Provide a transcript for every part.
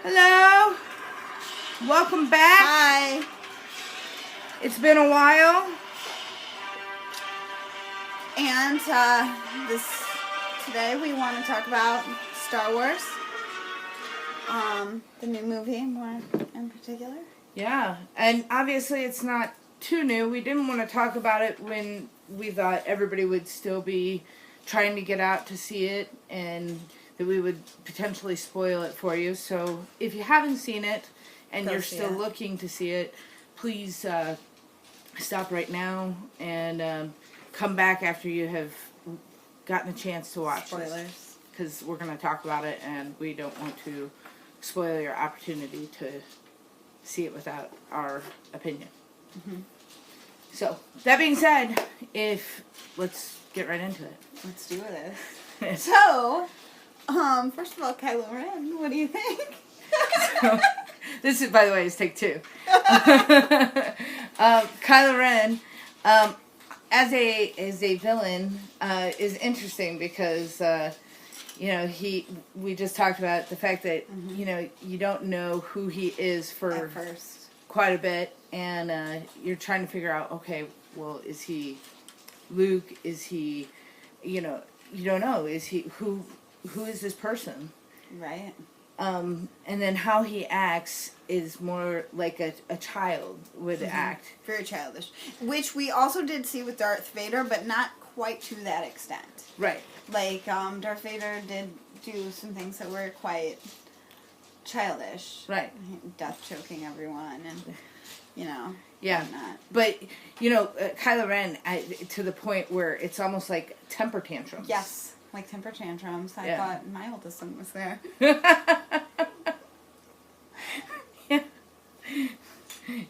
Hello. Welcome back. Hi. It's been a while. And today we want to talk about Star Wars. The new movie more in particular. Yeah, and obviously it's not too new. We didn't want to talk about it when we thought everybody would still be trying to get out to see it and that we would potentially spoil it for you. So if you haven't seen it and you're still looking to see it, please stop right now and come back after you have gotten a chance to watch Spoilers. Because we're going to talk about it and we don't want to spoil your opportunity to see it without our opinion. Mm-hmm. So, that being said, let's get right into it. Let's do this. So, first of all, Kylo Ren, what do you think? So, this is, by the way, is take two. Kylo Ren, as a villain, is interesting because, we just talked about the fact that, you don't know who he is for first quite a bit, and you're trying to figure out, okay, well, is he Luke? Is he, you don't know. Is he, who is this person? Right. And then how he acts is more like a child would act. Very childish. Which we also did see with Darth Vader, but not quite to that extent. Right. Like, Darth Vader did do some things that were quite childish. Right. Death choking everyone and, Yeah. whatnot. But, Kylo Ren, to the point where it's almost like temper tantrums. Yes. Like temper tantrums. I thought my oldest son was there.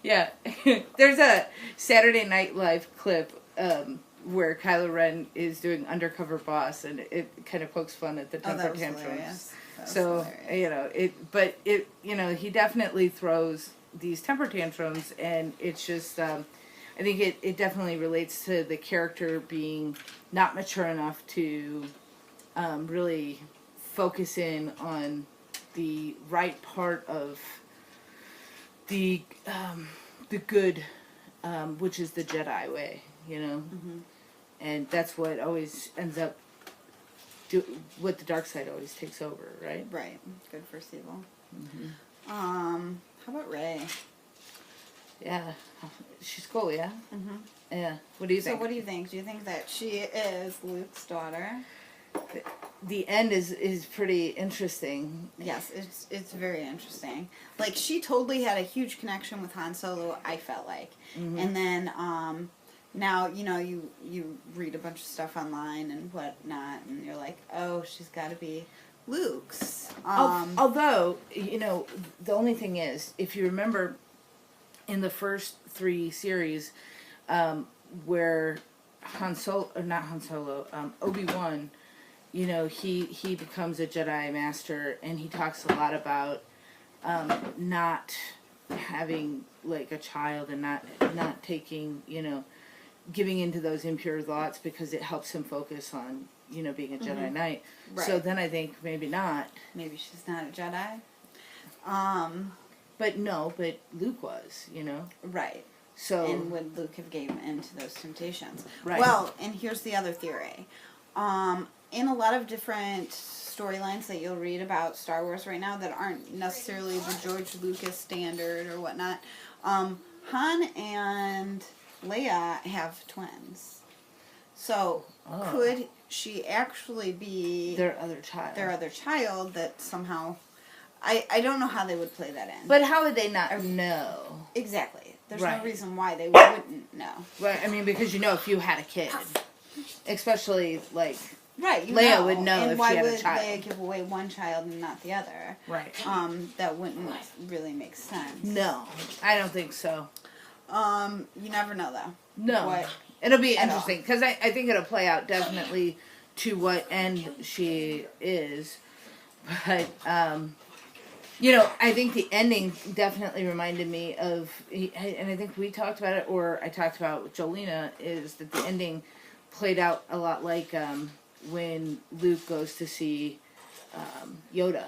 Yeah. There's a Saturday Night Live clip where Kylo Ren is doing Undercover Boss, and it kind of pokes fun at the temper tantrums. So, he definitely throws these temper tantrums, and it's just, I think it definitely relates to the character being not mature enough to really focus in on the right part of the good, which is the Jedi way, and that's what always ends up what the dark side always takes over, right? Right. Good versus evil. How about Rey? Yeah, she's cool. Yeah. Mm-hmm. Yeah. What do you think? So what do you think? Do you think that she is Luke's daughter? The end is pretty interesting. Yes, it's very interesting. Like, she totally had a huge connection with Han Solo, I felt like. Mm-hmm. And then, now, you read a bunch of stuff online and whatnot, and you're like, oh, she's got to be Luke's. Although, the only thing is, if you remember in the first 3 series, where Obi-Wan, he becomes a Jedi Master, and he talks a lot about not having, like, a child and not taking, giving into those impure thoughts because it helps him focus on, being a Jedi Knight. Right. So then I think maybe not. Maybe she's not a Jedi. But Luke was, Right. So, and would Luke have given into those temptations? Right. Well, and here's the other theory. In a lot of different storylines that you'll read about Star Wars right now that aren't necessarily the George Lucas standard or whatnot, Han and Leia have twins. So, could she actually be their other child? Their other child that somehow... I don't know how they would play that in. But how would they not know? Exactly. There's no reason why they wouldn't know. Right. I mean, because if you had a kid, especially like right, Leia would know if she had a child. And why would Leia give away one child and not the other? Right. That wouldn't really make sense. No, I don't think so. You never know though. No. It'll be interesting because I think it'll play out definitely to what end she is, but I think the ending definitely reminded me of, and I think we talked about it, or I talked about it with Jolena, is that the ending played out a lot like when Luke goes to see Yoda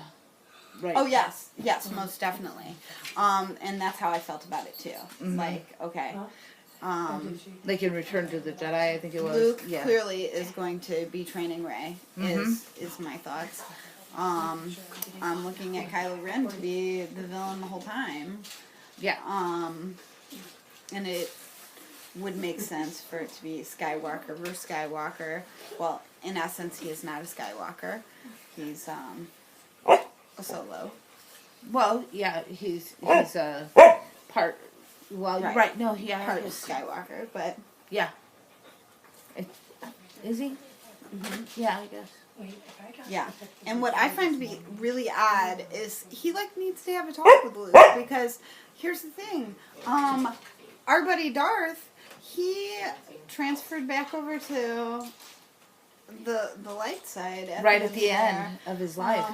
Right. Oh yes, most definitely. And that's how I felt about it too. Like, okay, like in Return to the Jedi, I think it was. Luke clearly is going to be training Rey. Is my thoughts. I'm looking at Kylo Ren to be the villain the whole time. Yeah. And it would make sense for it to be Skywalker versus Skywalker. Well, in essence, he is not a Skywalker. He's a Solo. Well, yeah, he's part. Well, right. No, he part of Skywalker, but yeah. Is he? Yeah, I guess. Yeah, and what I find to be really odd is he needs to have a talk with Luke, because here's the thing, our buddy Darth, he transferred back over to the light side at the end of his life.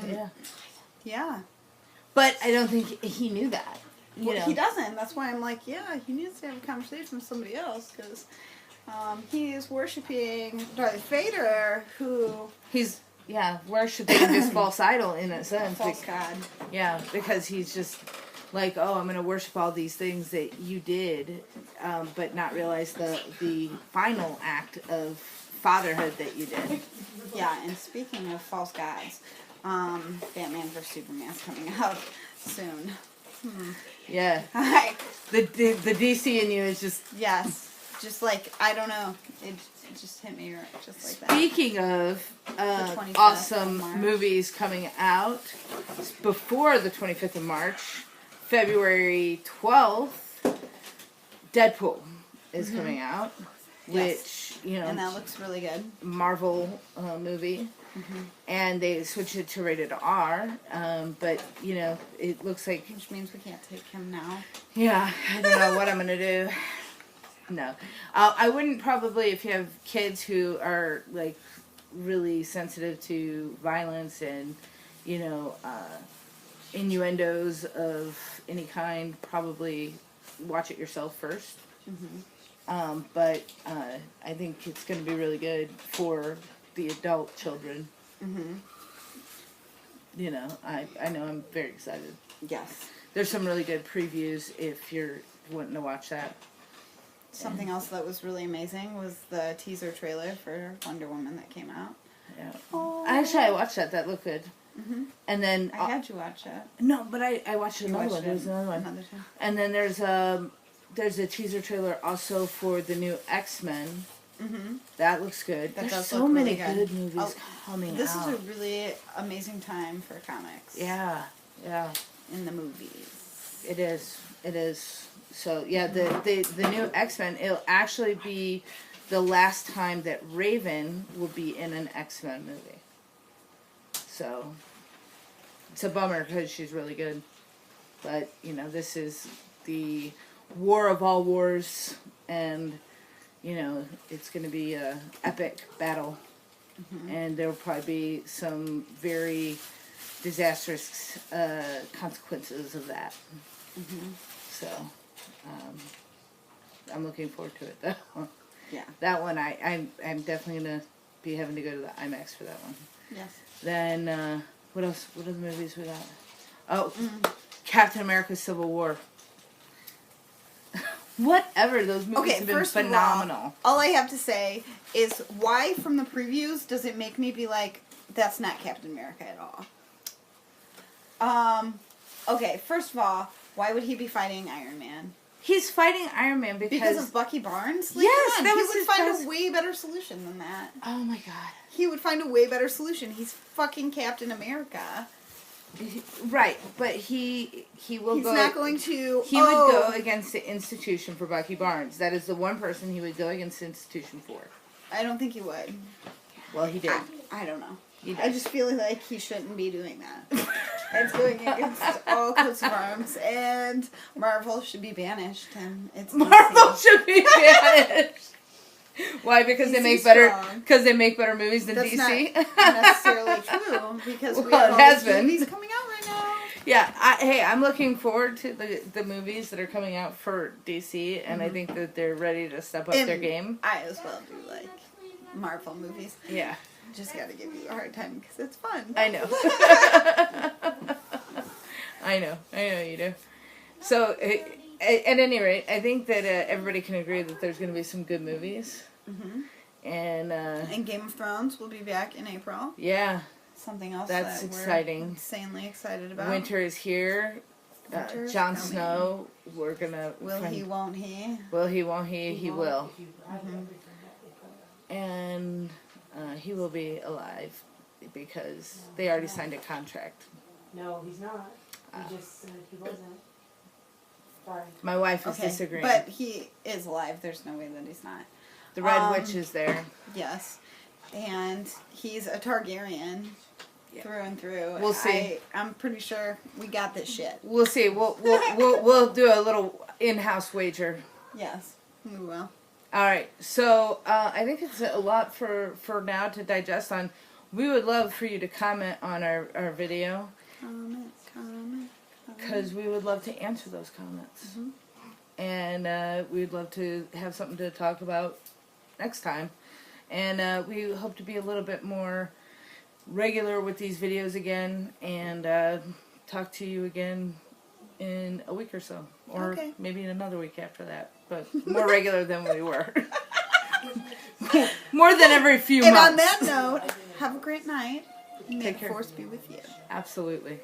Yeah. But I don't think he knew that. Well, he doesn't. That's why I'm like, he needs to have a conversation with somebody else, because he is worshiping Darth Vader, who... He's, worshiping this false idol in a sense. False god. Yeah, because he's just like, oh, I'm going to worship all these things that you did, but not realize the final act of fatherhood that you did. Yeah, and speaking of false gods, Batman vs. Superman is coming out soon. Yeah. Hi. The DC in you is just... Yes. Just like, I don't know. It just hit me just like that. Speaking of awesome movies coming out, before the 25th of March, February 12th, Deadpool is coming out. Which, and that looks really good. Marvel movie. And they switched it to rated R, but, it looks like... Which means we can't take him now. Yeah, I don't know what I'm going to do. No. I wouldn't probably, if you have kids who are, really sensitive to violence and, innuendos of any kind, probably watch it yourself first. But I think it's going to be really good for the adult children. I know I'm very excited. Yes. There's some really good previews if you're wanting to watch that. Something else that was really amazing was the teaser trailer for Wonder Woman that came out. Yeah. Actually, I watched that. That looked good. And then... I had you watch it. No, but I watched another one. There's another one. Another time. And then there's a teaser trailer also for the new X-Men. That looks good. There's so many good movies coming out. This is a really amazing time for comics. Yeah. In the movies. It is. So, yeah, the new X-Men, it'll actually be the last time that Raven will be in an X-Men movie. So, it's a bummer because she's really good. But, this is the war of all wars, and, it's going to be a epic battle. And there will probably be some very disastrous consequences of that. So... I'm looking forward to it, though. Yeah. That one, I'm definitely going to be having to go to the IMAX for that one. Yes. Then, what else? What other movies we got? Oh, Captain America Civil War. Whatever, those movies have been phenomenal. All I have to say is, why from the previews does it make me be like, that's not Captain America at all? Okay, first of all, why would he be fighting Iron Man? He's fighting Iron Man because of Bucky Barnes? Yes, that was he would find a way better solution than that. Oh my god. He would find a way better solution. He's fucking Captain America. Right, but he will He's go... not going to... He would go against the Institution for Bucky Barnes. That is the one person he would go against the Institution for. I don't think he would. Well, he did. I don't know. I just feel like he shouldn't be doing that. It's going against all coats of arms, and Marvel should be banished. And it's Marvel should be banished. Why? Because they make better. Because they make better movies than DC. That's not necessarily true. Because we have all these movies coming out right now. Yeah. I'm looking forward to the movies that are coming out for DC, and I think that they're ready to step up their game. I as well do like Marvel movies. Yeah. Just gotta give you a hard time because it's fun. I know. I know you do. So, at any rate, I think that everybody can agree that there's going to be some good movies. Mm-hmm. And Game of Thrones will be back in April. Yeah. Something else That's that exciting. we're insanely excited about. Winter is here. Jon Snow, we're gonna. Will he? Won't he? Will he? Won't he? He will. Mm-hmm. And he will be alive because they already signed a contract. No, he's not. He just said he wasn't. Sorry. My wife is disagreeing. But he is alive. There's no way that he's not. The Red Witch is there. Yes. And he's a Targaryen through and through. We'll see. I'm pretty sure we got this shit. We'll see. We'll do a little in-house wager. Yes, we will. All right. So I think it's a lot for now to digest on. We would love for you to comment on our video. Comment. Because we would love to answer those comments. Mm-hmm. And we'd love to have something to talk about next time. And we hope to be a little bit more regular with these videos again and talk to you again in a week or so. Or maybe in another week after that. But more regular than we were. More than every few months. And on that note, have a great night. May the Force be with you. Absolutely.